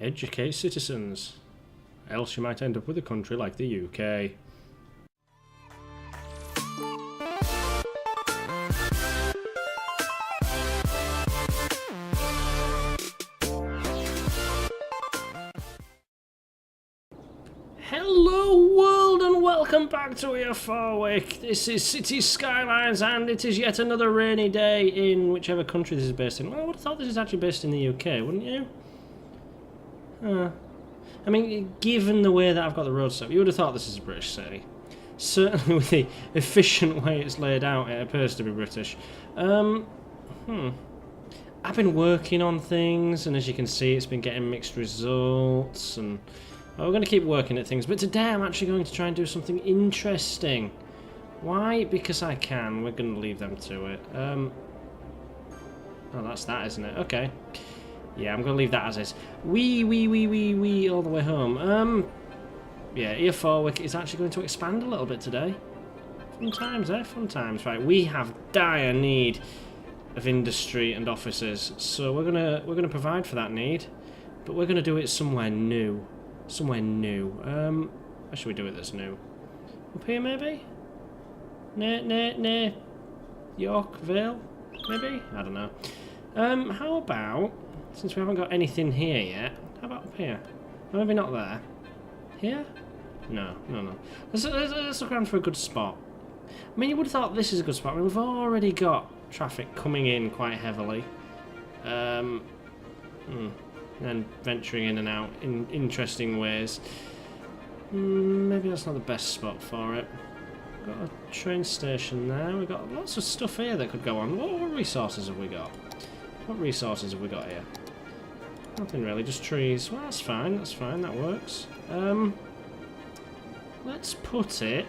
Educate citizens, else you might end up with a country like the UK. Hello world and welcome back to EF4 This is City Skylines and it is yet another rainy day in whichever country this is based in. Well, I would have thought this is actually based in the UK, wouldn't you? I mean, given the way that I've got the road set up, you would have thought this is a British city. Certainly with the efficient way it's laid out, it appears to be British. I've been working on things, and as you can see, it's been getting mixed results, and well, we're going to keep working at things. But today I'm actually going to try and do something interesting. Why? Because I can. We're going to leave them to it. Oh, that's that, isn't it? Okay. Yeah, I'm going to leave that as is. Wee, all the way home. Yeah, EF4 is actually going to expand a little bit today. Fun times, eh? Fun times. Right, we have dire need of industry and offices, so we're gonna provide for that need, but we're gonna do it somewhere new. Somewhere new. Where should we do it that's new? Up here, maybe? Near Yorkville? Maybe? I don't know. How about, since we haven't got anything here yet, how about up here? Maybe not there. Here? No. Let's look around for a good spot. I mean, you would have thought this is a good spot. I mean, we've already got traffic coming in quite heavily. And venturing in and out in interesting ways. Maybe that's not the best spot for it. Got a train station there. We've got lots of stuff here that could go on. What resources have we got? What resources have we got here? Nothing really, just trees. Well, that's fine, that works. Let's put it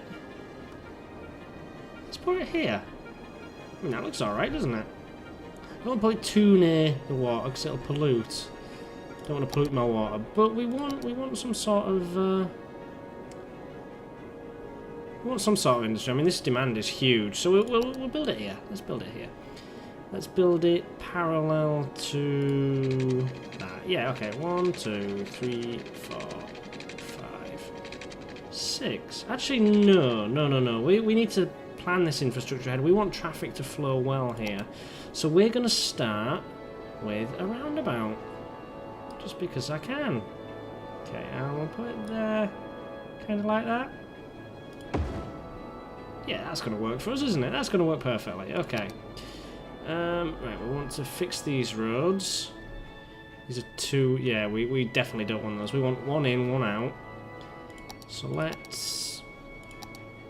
here. I mean, that looks alright, doesn't it? I don't want to put it too near the water because it'll pollute. Don't want to pollute my water, but we want some sort of industry. I mean, this demand is huge, so we'll build it here. Let's build it here. Let's build it parallel to that. Yeah, okay. 1, 2, 3, 4, 5, 6. Actually, no. We need to plan this infrastructure ahead. We want traffic to flow well here, so we're going to start with a roundabout. Just because I can. Okay, and we'll put it there. Kind of like that. Yeah, that's going to work for us, isn't it? That's going to work perfectly. Okay. Right, we want to fix these roads. These are two... Yeah, we definitely don't want those. We want one in, one out. So let's...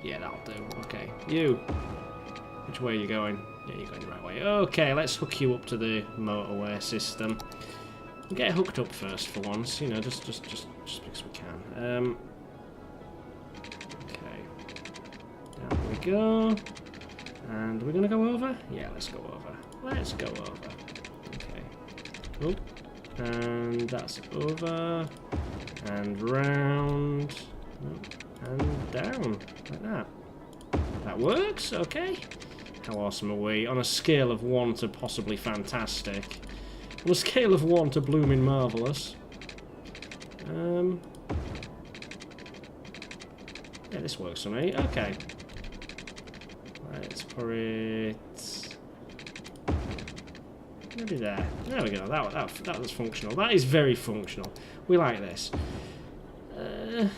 Yeah, that'll do. Okay. You. Which way are you going? Yeah, you're going the right way. Okay, let's hook you up to the motorway system. We'll get it hooked up first for once, you know, just because we can. Okay. Down we go. And we're gonna go over? Yeah, let's go over. Let's go over. Okay. Cool. And that's over. And round. And down. Like that. That works? Okay. How awesome are we? On a scale of 1 to possibly fantastic. On a scale of 1 to blooming marvellous. Yeah, this works for me. Okay. Let's put it... Maybe there. There we go. That was functional. That is very functional. We like this. There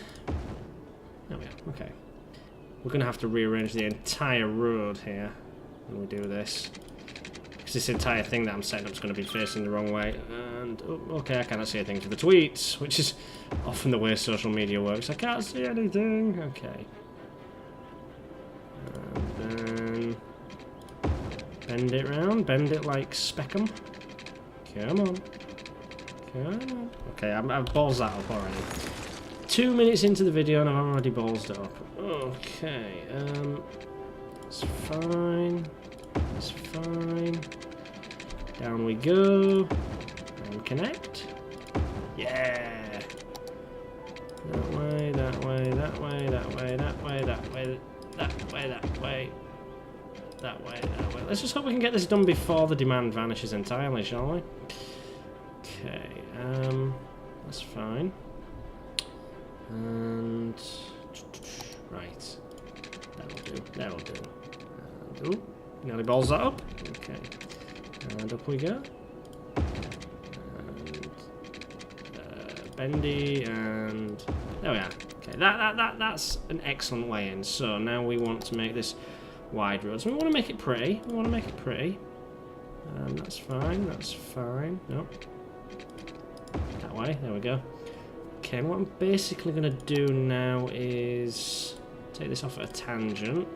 we go. Okay. We're going to have to rearrange the entire road here when we do this. This entire thing that I'm setting up is going to be facing the wrong way. And, oh, okay, I cannot see anything for the tweets, which is often the way social media works. I can't see anything. Okay. And then bend it round. Bend it like Speckham. Come on. Okay, I've ballsed that up already. 2 minutes into the video and I've already ballsed it up. Okay, it's fine. That's fine. Down we go. And connect. Yeah. That way, that way, that way, that way, that way, that way, that way, that way. That way, that way. Let's just hope we can get this done before the demand vanishes entirely, shall we? Okay, That's fine. And right, that'll do. That'll do. And, oh, nearly balls that up. Okay, and up we go. And bendy, and there we are. Okay, that's an excellent way in. So now we want to make this wide roads. We want to make it pretty. We want to make it pretty. That's fine. That's fine. Nope. That way. There we go. Okay, what I'm basically going to do now is take this off at a tangent.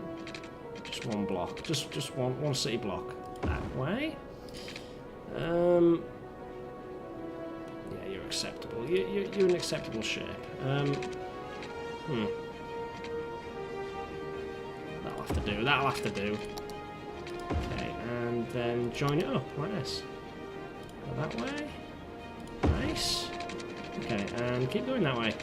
Just one block. Just one city block. That way. Yeah, you're acceptable. You're an acceptable shape. That'll have to do. That'll have to do. Okay, and then join it up like this. Go that way. Nice. Okay, and keep going that way.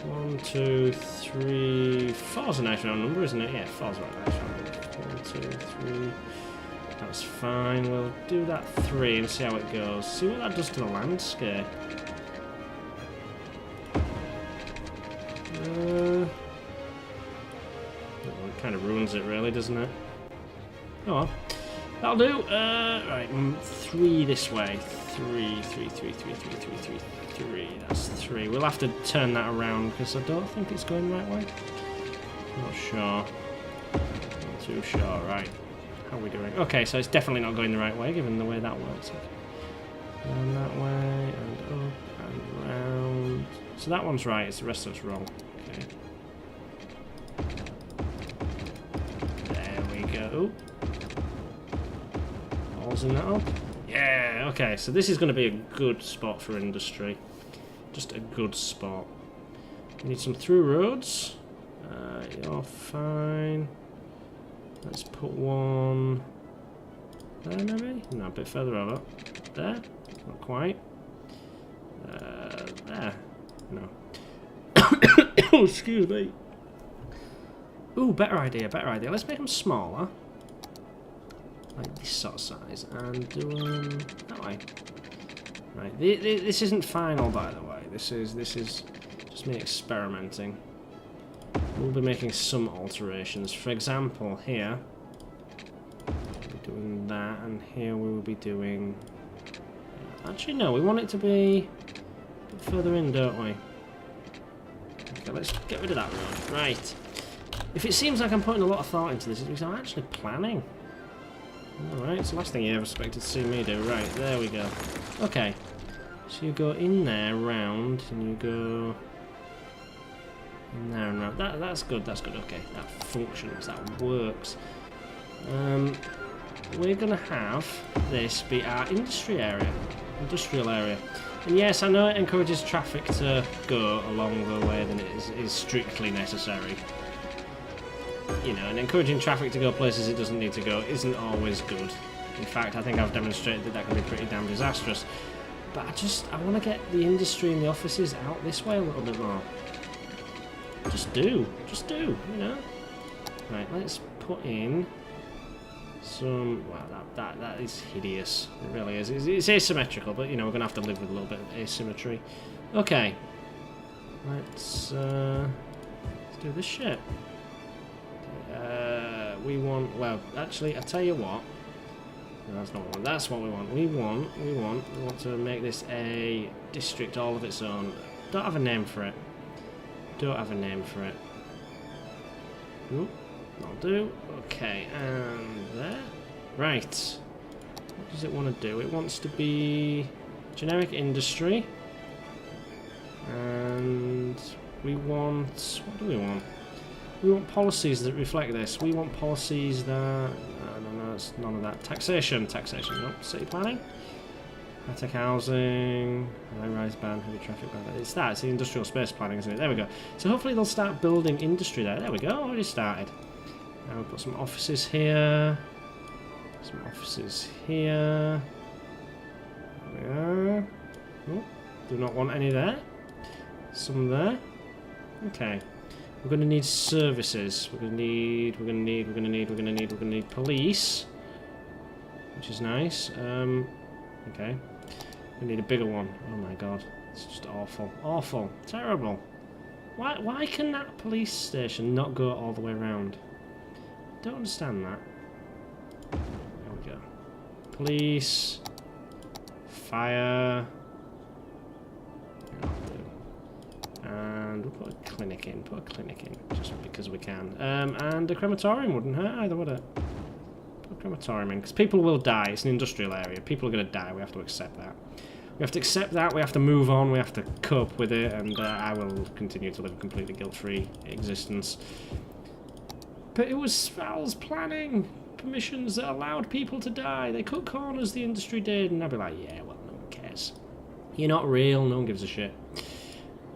1, 2, 3, 4's a nice round number, isn't it? Yeah, 4's a nice round number. 1, 2, 3. That's fine. We'll do that 3 and see how it goes. See what that does to the landscape. It kind of ruins it, really, doesn't it? Oh well. That'll do. Right, 3 this way. 3. That's 3. We'll have to turn that around because I don't think it's going the right way. Not sure. Not too sure. Right. How are we doing? Okay, so it's definitely not going the right way given the way that works. And that way, and up, and round. So that one's right, it's the rest of it's wrong. Okay. There we go. Ballsing that up. Yeah, okay, so this is going to be a good spot for industry. Just a good spot. We need some through roads. You're fine. Let's put one there, maybe? No, a bit further over. There? Not quite. There. No. Oh, excuse me. Ooh, better idea, better idea. Let's make them smaller. Like this sort of size. And do them that way. Right, this isn't final, by the way. This is just me experimenting. We'll be making some alterations. For example, here we'll be doing that, and here we will be doing... Actually, no, we want it to be a bit further in, don't we? Okay, let's get rid of that road. Right. If it seems like I'm putting a lot of thought into this, it's because I'm actually planning. Alright, it's the last thing you ever expected to see me do. Right, there we go. Okay. So you go in there, round, and you go... in there and round. That's good, that's good. Okay, that functions, that works. We're going to have this be our industrial area. And yes, I know it encourages traffic to go along the way than it is strictly necessary. You know, and encouraging traffic to go places it doesn't need to go isn't always good. In fact, I think I've demonstrated that can be pretty damn disastrous. But I want to get the industry and the offices out this way a little bit more. Just do, you know. Right, let's put in some... Wow, that is hideous. It really is. It's asymmetrical, but, you know, we're going to have to live with a little bit of asymmetry. Okay. Let's do this shit. We want... Well, actually, I tell you what. No, that's not what we want. That's what we want. We want to make this a district all of its own. Don't have a name for it. Don't have a name for it. Nope. That'll do. Okay, and there. Right. What does it want to do? It wants to be generic industry. And we want... What do we want? We want policies that reflect this. We want policies that... No, it's none of that. Taxation. Nope. City planning. High-tech housing, high-rise ban, heavy traffic ban. It's that. It's the industrial space planning, isn't it? There we go. So hopefully they'll start building industry there. There we go. Already started. Now we'll put some offices here. Some offices here. There we are. Oh, do not want any there. Some there. Okay. We're going to need services. We're going to need police, which is nice. Okay. We need a bigger one. Oh my god. It's just awful. Awful. Terrible. Why can that police station not go all the way around? Don't understand that. There we go. Police. Fire. And we'll put a clinic in. Put a clinic in. Just because we can. And a crematorium wouldn't hurt either, would it? Put a crematorium in. Because people will die. It's an industrial area. People are going to die. We have to accept that. We have to accept that, we have to move on, we have to cope with it, and I will continue to live a completely guilt-free existence. But it was Sval's planning permissions that allowed people to die. They cut corners, the industry did, and I'd be like, yeah, well, no one cares. You're not real, no one gives a shit.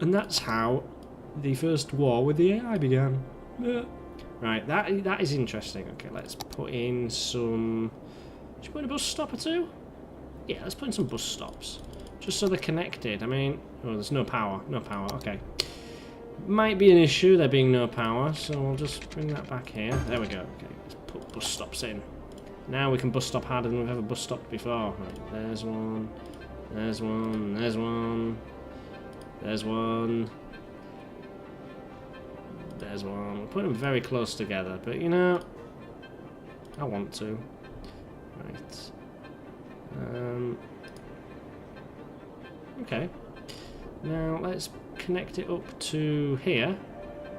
And that's how the first war with the AI began. Right, that is interesting. Okay, let's put in some... Should we put in a bus stop or two? Yeah, let's put in some bus stops. Just so they're connected. I mean, oh, there's no power. No power, okay. Might be an issue, there being no power, so we'll just bring that back here. There we go. Okay, let's put bus stops in. Now we can bus stop harder than we've ever bus stopped before. Right, there's one. There's one. There's one. There's one. There's one. We'll put them very close together, but you know, I want to. Right. Okay. Now let's connect it up to here.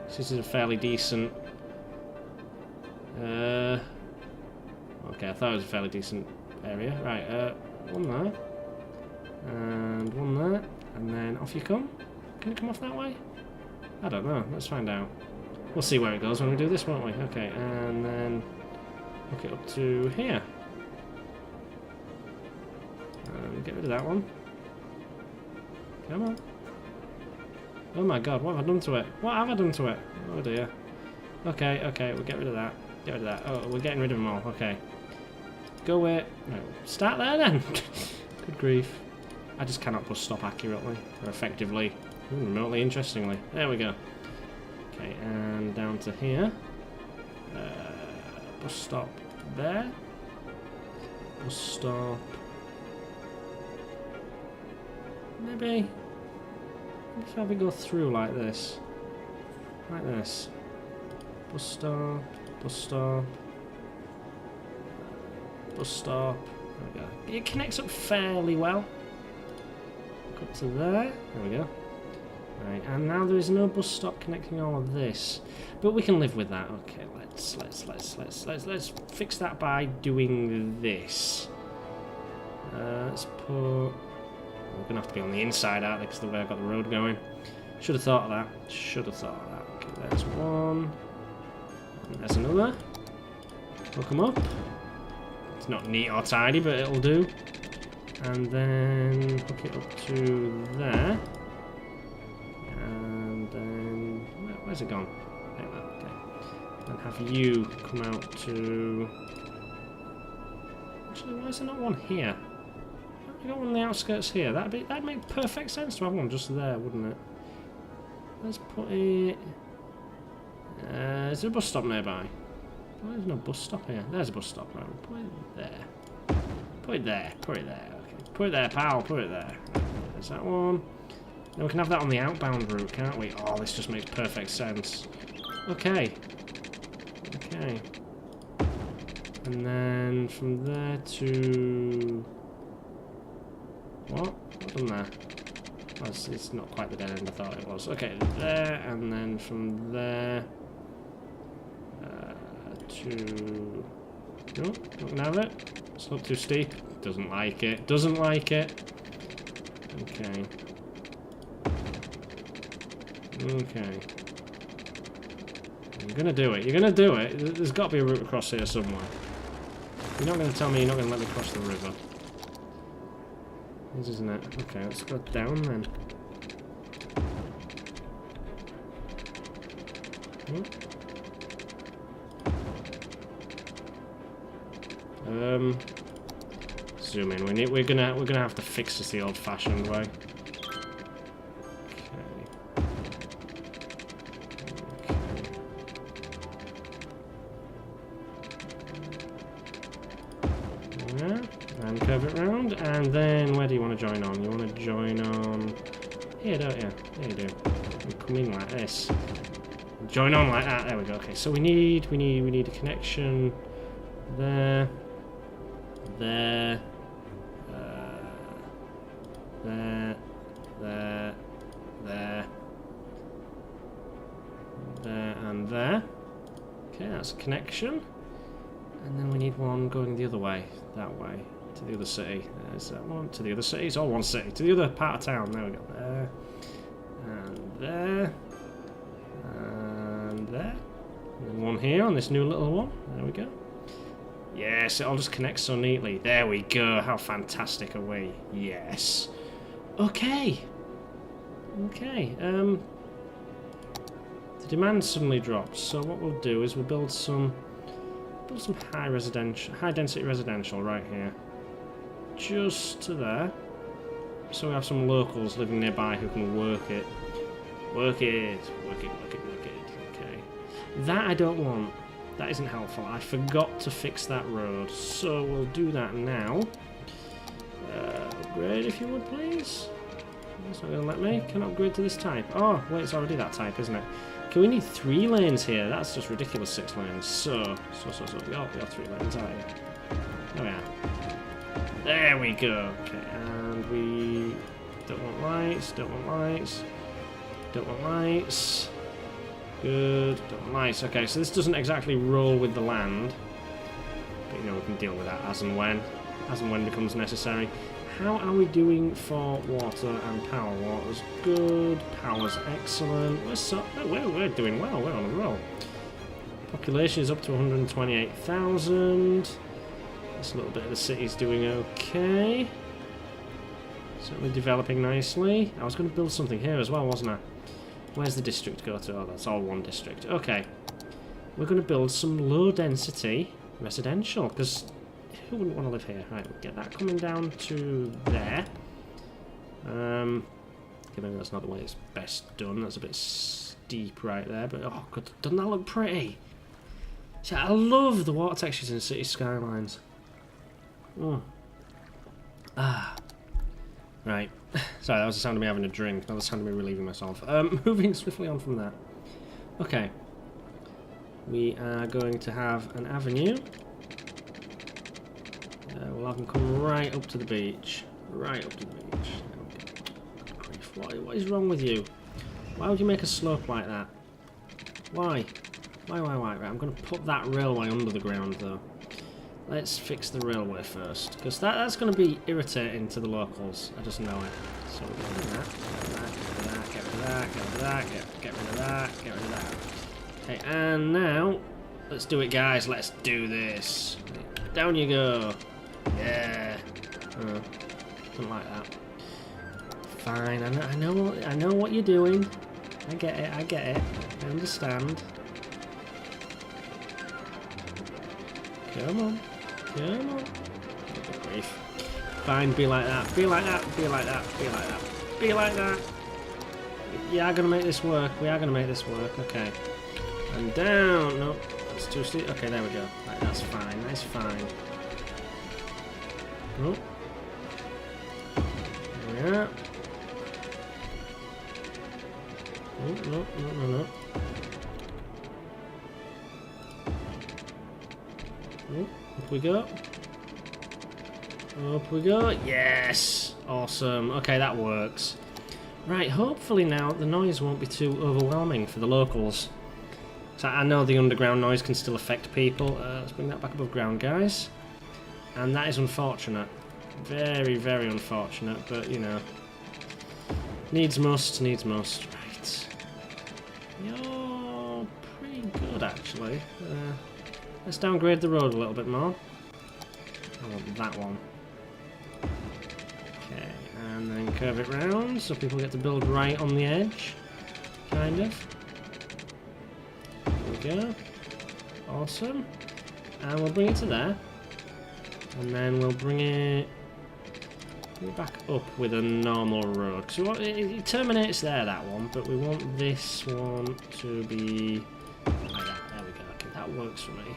This is a fairly decent. Okay, I thought it was a fairly decent area. Right. One there, and one there, and then off you come. Can it come off that way? I don't know. Let's find out. We'll see where it goes when we do this, won't we? Okay, and then hook it up to here. Get rid of that one. Come on. Oh my god, what have I done to it? What have I done to it? Oh dear. Okay, okay, we'll get rid of that. Get rid of that. Oh, we're getting rid of them all. Okay. Go away. No, start there then. Good grief. I just cannot bus stop accurately or effectively. Remotely interestingly. There we go. Okay, and down to here. Bus stop there. Bus stop. Maybe if we go through like this. Like this. Bus stop, bus stop, bus stop. There we go. It connects up fairly well. Up to there. There we go. Right, and now there is no bus stop connecting all of this. But we can live with that. Okay, let's fix that by doing this. Let's put... We're going to have to be on the inside, aren't they, because the way I've got the road going. Should have thought of that. Should have thought of that. Okay, there's one. And there's another. Hook them up. It's not neat or tidy, but it'll do. And then hook it up to there. And then... Where's it gone? There, okay. And have you come out to... Actually, why is there not one here? I got one on the outskirts here. That'd make perfect sense to have one just there, wouldn't it? Let's put it... is there a bus stop nearby? Well, there's no bus stop here. There's a bus stop. Right, we'll put it there. Put it there. Put it there. Okay. Put it there, pal. Put it there. There's that one. Then we can have that on the outbound route, can't we? Oh, this just makes perfect sense. Okay. Okay. And then from there to... What? What's done there? Oh, it's not quite the dead end I thought it was. Okay, there, and then from there to... No, not gonna have it. It's not too steep. Doesn't like it. Doesn't like it. Okay. Okay. You're gonna do it. You're gonna do it. There's got to be a route across here somewhere. You're not gonna tell me you're not gonna let me cross the river. Isn't it? Okay, let's go down then. Zoom in. We're gonna have to fix this the old-fashioned way. And curve it round, and then where where do you want to join on? You want to join on here, don't you? There you do. You come in like this. Join on like that. There we go. Okay, so we need a connection there, there, there, there, there, there, and there. Okay, that's a connection. And then we need one going the other way, that way, to the other city. There's that one. To the other city. It's all one city. To the other part of town. There we go. There. And there. And there. And then one here on this new little one. There we go. Yes, it all just connects so neatly. There we go. How fantastic are we? Yes. Okay. Okay. The demand suddenly drops. So what we'll do is we'll build some high density residential right here, just to there. So we have some locals living nearby who can work it. Work it. Okay. That I don't want. That isn't helpful. I forgot to fix that road, so we'll do that now. Upgrade if you would, please. It's not going to let me. Can I upgrade to this type? Oh, wait, it's already that type, isn't it? Okay, we need 3 lanes here. That's just ridiculous, 6 lanes. So. We are 3 lanes, aren't we? Oh, yeah. There we go. Okay, and we don't want lights, don't want lights. Good, don't want lights. Okay, so this doesn't exactly roll with the land. But, you know, we can deal with that as and when becomes necessary. How are we doing for water and power? Water's good, power's excellent. We're doing well, we're on a roll. Population is up to 128,000. This little bit of the city's doing okay. Certainly developing nicely. I was going to build something here as well, wasn't I? Where's the district go to? Oh, that's all one district. Okay. We're going to build some low density residential, because who wouldn't want to live here? Right, we'll get that coming down to there. Okay, maybe that's not the way it's best done. That's a bit steep right there, but oh god, doesn't that look pretty? See, I love the water textures in City Skylines. Oh. Ah. Right. Sorry, that was the sound of me having a drink, not the sound of me relieving myself. Moving swiftly on from that. Okay. We are going to have an avenue. We'll have them come right up to the beach. Right up to the beach. Okay. What is wrong with you? Why would you make a slope like that? Why? Why? Right, I'm going to put that railway under the ground, though. Let's fix the railway first, because that's going to be irritating to the locals. I just know it. So we're going to do that. Get rid of that. Get rid of that. Get rid of that. Get rid of that. Okay, and now, let's do it, guys. Let's do this. Down you go. Yeah. Oh, don't like that. Fine. I know what you're doing. I get it. I understand. Come on. Grief. Fine, be like that. Be like that. We are gonna make this work. Okay. And down. No, that's too steep. Okay, there we go. Right, that's fine. That's fine. Oh. Yeah. Oh, no. Oh, up we go. Yes! Awesome. Okay, that works. Right, hopefully now the noise won't be too overwhelming for the locals. So I know the underground noise can still affect people. Let's bring that back above ground, guys. And that is unfortunate. Very, very unfortunate, but, you know. Needs must. Right. You're pretty good, actually. Let's downgrade the road a little bit more. I want that one. Okay, and then curve it round so people get to build right on the edge. Kind of. There we go. Awesome. And we'll bring it to there. And then we'll bring it back up with a normal road. So it terminates there, that one, but we want this one to be like that. There we go. Okay, that works for me.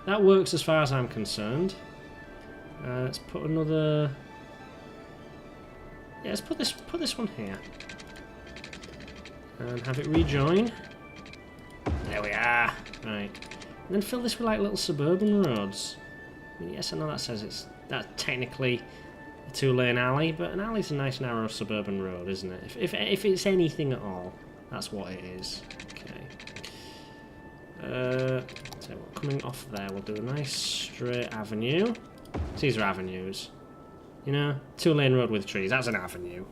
That works as far as I'm concerned. Let's put another Yeah, let's put this one here. And have it rejoin. There we are. Right. And then fill this with like little suburban roads. I mean, yes, I know that says that's technically a 2-lane alley, but an alley's a nice narrow suburban road, isn't it? If it's anything at all, that's what it is. Okay. So coming off there, we'll do a nice straight avenue. These are avenues. You know, 2-lane road with trees. That's an avenue.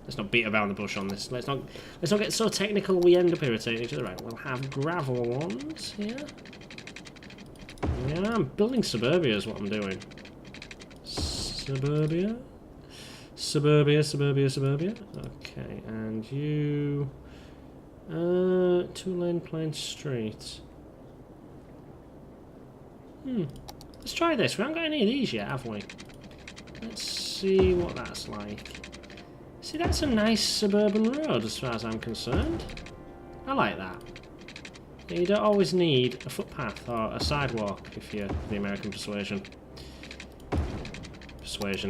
Let's not beat around the bush on this. Let's not get so technical we end up irritating each other. Right, we'll have gravel ones here. Yeah, I'm building suburbia is what I'm doing. Suburbia. Okay, and you 2-lane plain street. Let's try this. We haven't got any of these yet, have we? Let's see what that's like. See, that's a nice suburban road as far as I'm concerned. I like that. You don't always need a footpath or a sidewalk if you're the American persuasion.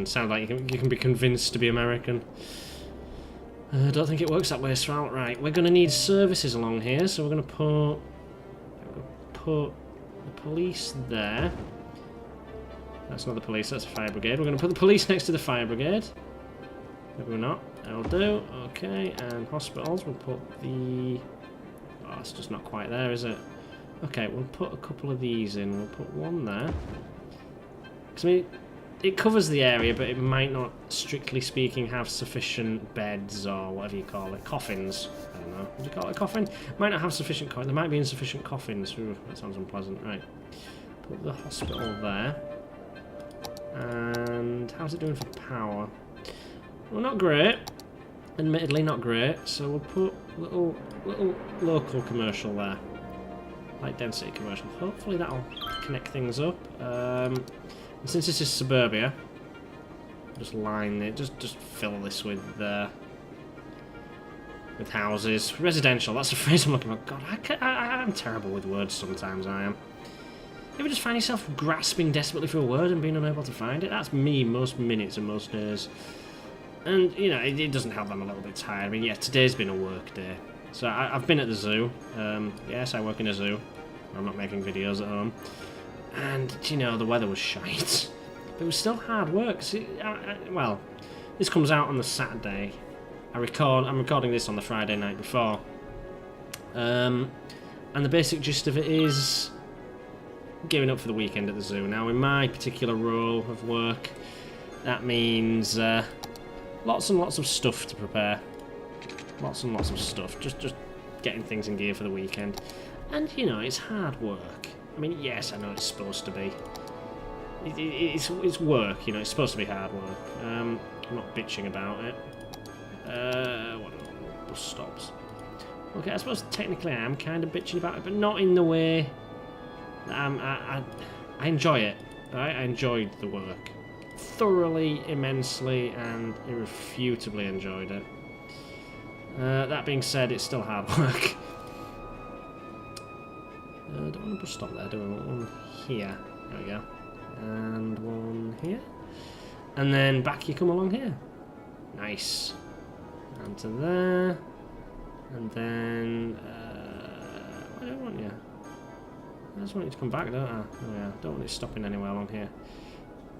Sounds like you can be convinced to be American. I don't think it works that way, Sval. Right, we're going to need services along here, so we're going to put the police there. That's not the police, that's a fire brigade. We're going to put the police next to the fire brigade. Maybe we're not. That'll do. Okay, and hospitals, we'll put the... Oh, it's just not quite there, is it? Okay, we'll put a couple of these in. We'll put one there. Because, I mean, it covers the area, but it might not, strictly speaking, have sufficient beds or whatever you call it. Coffins. I don't know. Would you call it a coffin? Might not have sufficient coffins. There might be insufficient coffins. Ooh, that sounds unpleasant. Right. Put the hospital there. And how's it doing for power? Well, not great. Admittedly, not great. So we'll put little local commercial there, like density commercial. Hopefully that'll connect things up. And since this is suburbia, just line it. Just fill this with houses. Residential. That's the phrase I'm looking for. God, I'm terrible with words sometimes. I am. You ever just find yourself grasping desperately for a word and being unable to find it? That's me most minutes and most days. And, you know, it doesn't help that I'm a little bit tired. I mean, yeah, today's been a work day. So I've been at the zoo. Yes, I work in a zoo. I'm not making videos at home. And, you know, the weather was shite. But it was still hard work. See, well, this comes out on the Saturday. I'm recording this on the Friday night before. And the basic gist of it is gearing up for the weekend at the zoo. Now, in my particular role of work, that means lots and lots of stuff to prepare. Lots and lots of stuff. Just getting things in gear for the weekend. And, you know, it's hard work. I mean, yes, I know it's supposed to be. It's work, you know, it's supposed to be hard work. I'm not bitching about it. What are bus stops? Okay, I suppose technically I am kind of bitching about it, but not in the way that I enjoy it, right? I enjoyed the work. Thoroughly, immensely, and irrefutably enjoyed it. That being said, it's still hard work. Don't want a bus stop there, do we? Want one here. There we go. And one here. And then back you come along here. Nice. And to there. And then... I don't want you. I just want you to come back, don't I? Oh yeah, don't want it stopping anywhere along here.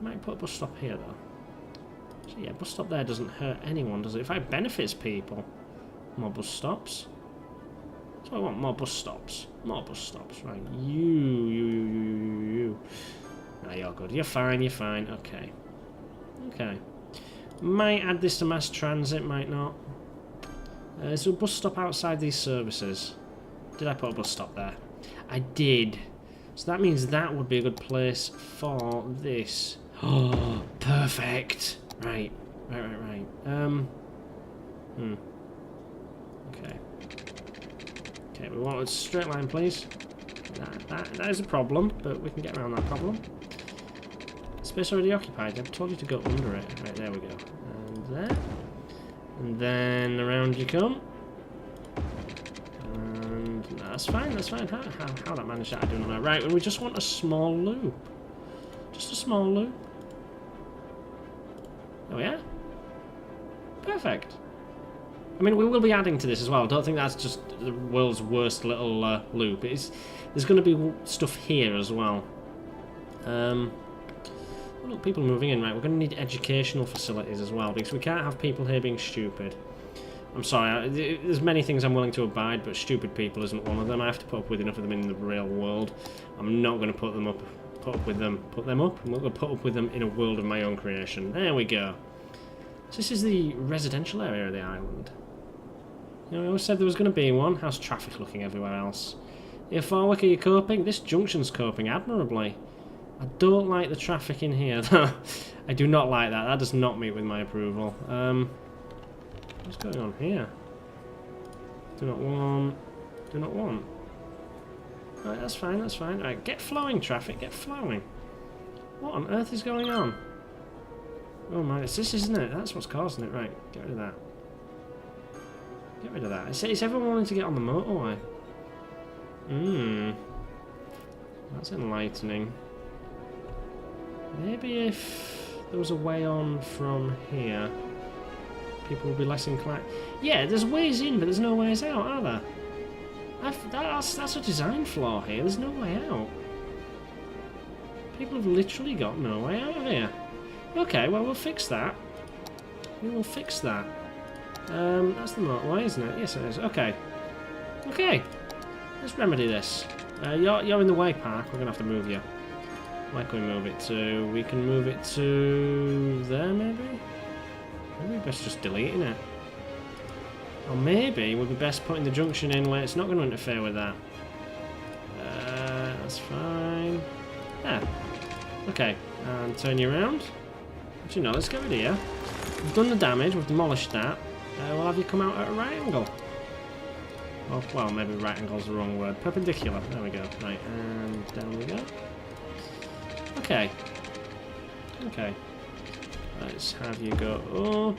Might put a bus stop here though. So yeah, bus stop there doesn't hurt anyone, does it? In fact, it benefits people. More bus stops. So I want more bus stops. More bus stops. Right, you. No, you're good. You're fine, Okay. Okay. Might add this to mass transit, might not. Is there a bus stop outside these services? Did I put a bus stop there? I did. So that means that would be a good place for this. Oh, perfect. Right. Okay. Okay, we want a straight line, please. That is a problem, but we can get around that problem. Space already occupied. I've told you to go under it. Right, there we go. And there. And then around you come. And that's fine. How that managed that, I don't know. Right, we just want a small loop. Just a small loop. Oh yeah? Perfect. I mean, we will be adding to this as well. I don't think that's just the world's worst little loop. There's going to be stuff here as well. Look, people moving in, right? We're going to need educational facilities as well, because we can't have people here being stupid. I'm sorry, there's many things I'm willing to abide, but stupid people isn't one of them. I have to put up with enough of them in the real world. I'm not going to put them up with them. I'm not going to put up with them in a world of my own creation. There we go. So this is the residential area of the island. You know, I always said there was going to be one. How's traffic looking everywhere else? Here, Farwick, are you coping? This junction's coping admirably. I don't like the traffic in here, though. I do not like that. That does not meet with my approval. What's going on here? Do not want. Do not want. Right, that's fine, that's fine. Right, get flowing, traffic, get flowing. What on earth is going on? Oh my, it's this, isn't it? That's what's causing it. Right, get rid of that. Get rid of that. Is everyone wanting to get on the motorway? That's enlightening. Maybe if there was a way on from here, people would be less inclined. Yeah, there's ways in, but there's no ways out, are there? That's a design flaw here. There's no way out. People have literally got no way out of here. Okay, well, we'll fix that. We will fix that. That's the motorway, isn't it? Yes, it is. Okay. Okay. Let's remedy this. You're in the way, Park. We're going to have to move you. Where can we move it to? We can move it to there, maybe? Maybe best just deleting it. Or maybe we'd be best putting the junction in where it's not going to interfere with that. That's fine. There. Okay. And turn you around. Actually, no, let's get rid of you. We've done the damage. We've demolished that. We'll have you come out at a right angle. Well, maybe right angle's the wrong word. Perpendicular. There we go. Right, and down we go. Okay. Okay. Let's have you go up.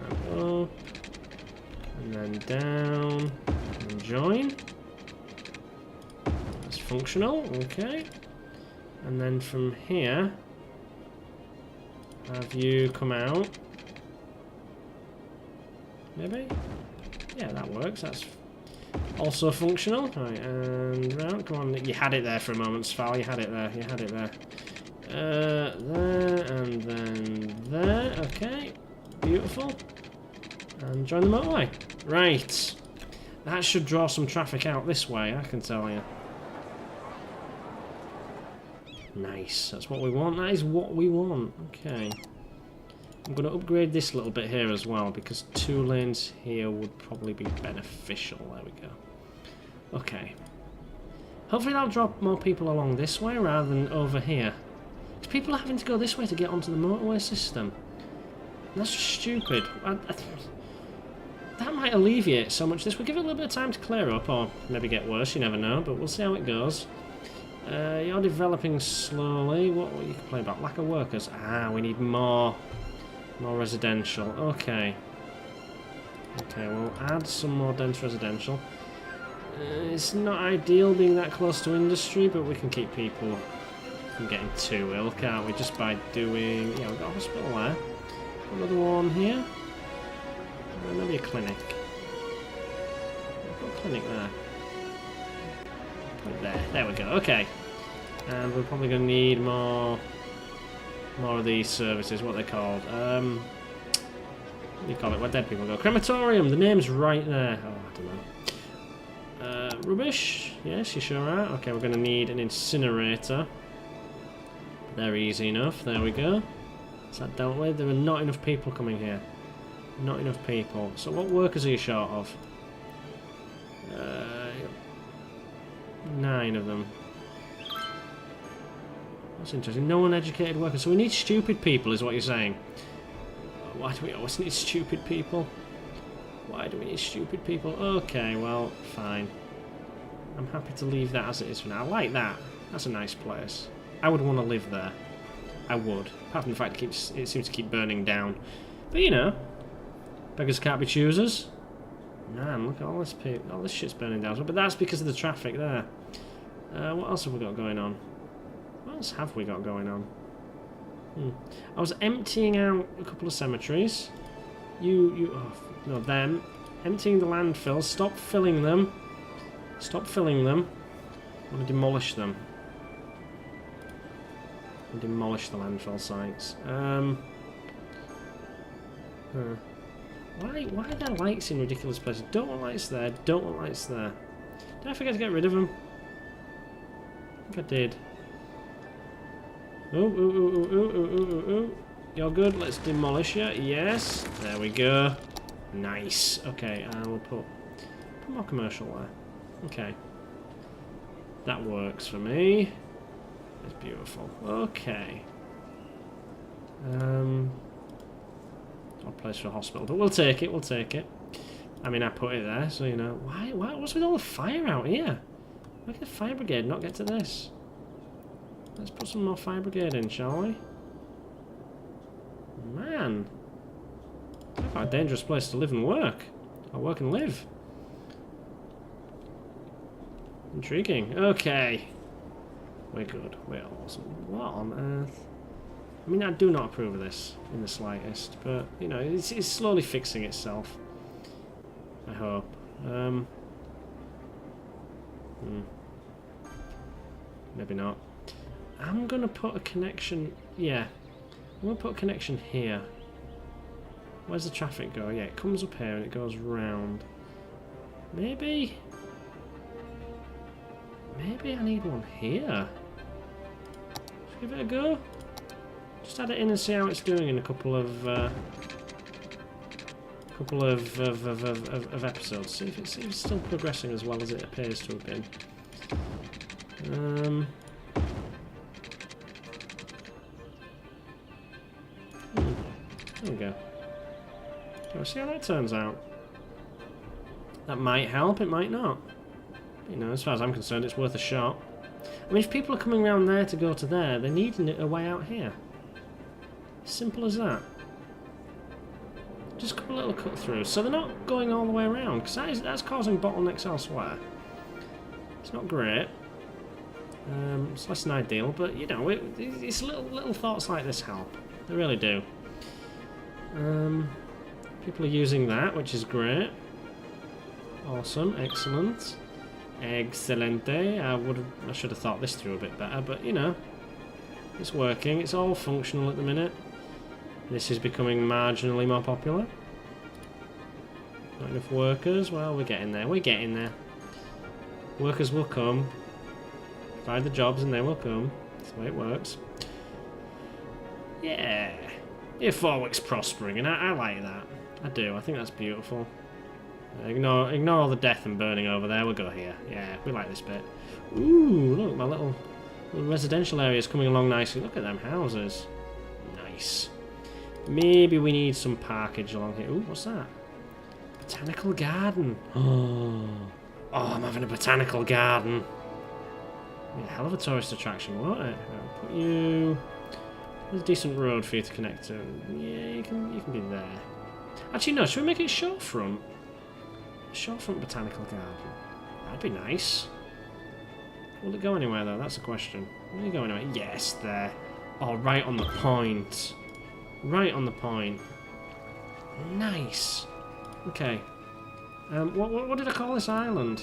And up. And then down. And join. That's functional. Okay. And then from here, have you come out. Maybe? Yeah, that works. That's also functional. Right, and round. Come on, you had it there for a moment, Sval. You had it there. You had it there. There, and then there. Okay. Beautiful. And join the motorway. Right. That should draw some traffic out this way, I can tell you. Nice. That's what we want. That is what we want. Okay. I'm going to upgrade this little bit here as well, because 2 lanes here would probably be beneficial. There we go. Okay. Hopefully that'll drop more people along this way rather than over here. Because people are having to go this way to get onto the motorway system. That's just stupid. That might alleviate so much this. We'll give it a little bit of time to clear up, or maybe get worse, you never know, but we'll see how it goes. You're developing slowly. What you complain about? Lack of workers. Ah, we need more residential. Okay. Okay, we'll add some more dense residential. It's not ideal being that close to industry, but we can keep people from getting too ill, can't we? Just by doing... Yeah, we've got a hospital there. Another one here. Maybe a clinic. We've got a clinic there. Put it there. There we go. Okay. And we're probably going to need more of these services. What are they called? What do you call it? Where dead people go? Crematorium. The name's right there. Oh, I don't know. Rubbish. Yes, you sure are. Okay, we're going to need an incinerator. They're easy enough. There we go. Is that dealt with? There are not enough people coming here. Not enough people. So what workers are you short of? 9 of them. That's interesting. No uneducated workers. So we need stupid people, is what you're saying. Why do we always need stupid people? Why do we need stupid people? Okay, well, fine. I'm happy to leave that as it is for now. I like that. That's a nice place. I would want to live there. I would. Apart from the fact it seems to keep burning down. But you know, beggars can't be choosers. Man, look at all this shit's burning down. But that's because of the traffic there. What else have we got going on? What else have we got going on? I was emptying out a couple of cemeteries. No, them. Emptying the landfills. Stop filling them. Stop filling them. I want to demolish them. Demolish the landfill sites. Why are there lights in ridiculous places? Don't want lights there. Don't want lights there. Did I forget to get rid of them? I think I did. Ooh. You're good. Let's demolish you. Yes. There we go. Nice. Okay, and we'll put more commercial there. Okay. That works for me. It's beautiful. Okay. Odd place for a hospital, but we'll take it. We'll take it. I mean, I put it there, so you know. Why? What's with all the fire out here? Why can the fire brigade not get to this? Let's put some more fire brigade in, shall we? Man, quite a dangerous place to live and work. Or work and live. Intriguing. Okay. We're good. We're awesome. What on earth? I mean, I do not approve of this in the slightest, but, you know, it's slowly fixing itself. I hope. Maybe not. I'm going to put a connection... Yeah. I'm going to put a connection here. Where's the traffic go? Yeah, it comes up here and it goes round. Maybe I need one here. Let's give it a go. Just add it in and see how it's doing in a couple of episodes. See if it's still progressing as well as it appears to have been. There we go. We'll see how that turns out. That might help, it might not. You know, as far as I'm concerned, it's worth a shot. I mean, if people are coming around there to go to there, they need a way out here. Simple as that. Just a couple little cut-throughs. So they're not going all the way around, because that's causing bottlenecks elsewhere. It's not great. It's less than ideal, but, you know, it's little thoughts like this help. They really do. People are using that, which is great. Awesome, excellent. Excelente. I should have thought this through a bit better, but you know, it's working. It's all functional at the minute. This is becoming marginally more popular. Not enough workers. Well, we're getting there. We're getting there. Workers will come. Provide the jobs and they will come. That's the way it works. Yeah. Year 4 looks prospering, and I like that. I do. I think that's beautiful. Ignore all the death and burning over there. We'll go here. Yeah, we like this bit. Ooh, look, my little residential area is coming along nicely. Look at them houses. Nice. Maybe we need some parkage along here. Ooh, what's that? Botanical garden. Oh, I'm having a botanical garden. Yeah, hell of a tourist attraction, won't it? I'll put you... There's a decent road for you to connect to. Yeah, you can be there. Actually, no, should we make it shorefront? Shorefront botanical garden. That'd be nice. Will it go anywhere, though? That's the question. Will it go anywhere? Yes, there. Oh, right on the point. Right on the point. Nice. Okay. What did I call this island?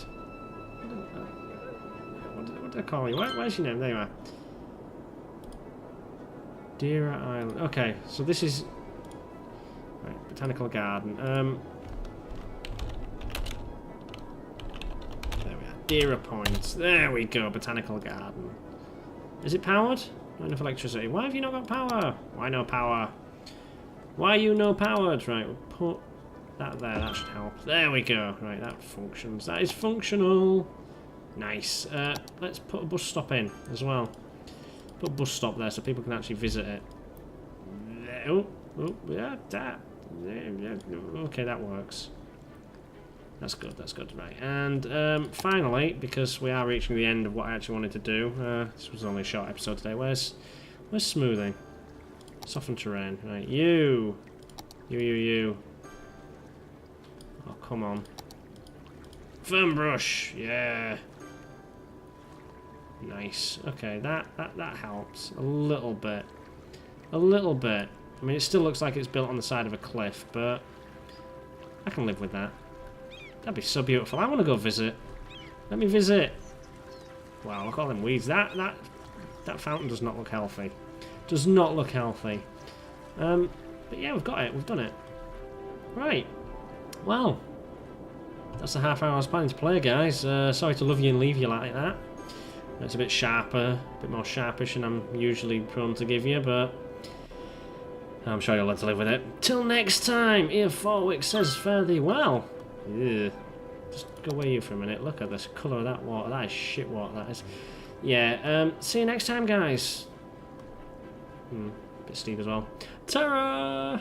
What did I call you? Where's your name? There you are. Deera Island. Okay, so this is... Right, botanical garden. There we are. Deera Point. There we go, botanical garden. Is it powered? Not enough electricity. Why have you not got power? Why no power? Why are you no powered? Right, we'll put that there. That should help. There we go. Right, that functions. That is functional. Nice. Let's put a bus stop in as well. Put a bus stop there so people can actually visit it. Oh, yeah, that. Okay, that works. That's good, right. And finally, because we are reaching the end of what I actually wanted to do, this was only a short episode today, where's smoothing? Soften terrain, right, you. Oh, come on. Firm brush, yeah. Nice. Okay, that helps a little bit. A little bit. I mean, it still looks like it's built on the side of a cliff, but I can live with that. That'd be so beautiful. I want to go visit. Let me visit. Wow, look at all them weeds. That fountain does not look healthy. Does not look healthy. But yeah, we've got it. We've done it. Right. Well, that's the half hour I was planning to play, guys. Sorry to love you and leave you like that. It's a bit sharper, a bit more sharpish than I'm usually prone to give you, but I'm sure you'll learn to live with it. Till next time, Ian Forwick says fare thee well. Ugh. Just go away you for a minute. Look at this colour of that water. That is shit water, that is. Yeah, see you next time, guys. Bit steep as well. Ta-ra!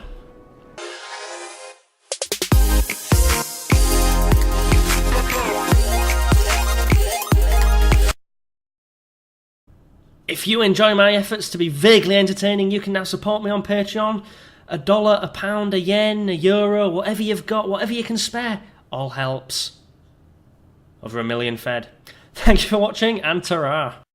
If you enjoy my efforts to be vaguely entertaining, you can now support me on Patreon. $1, a pound, a yen, a euro, whatever you've got, whatever you can spare, all helps. Over 1 million fed. Thank you for watching, and ta-ra!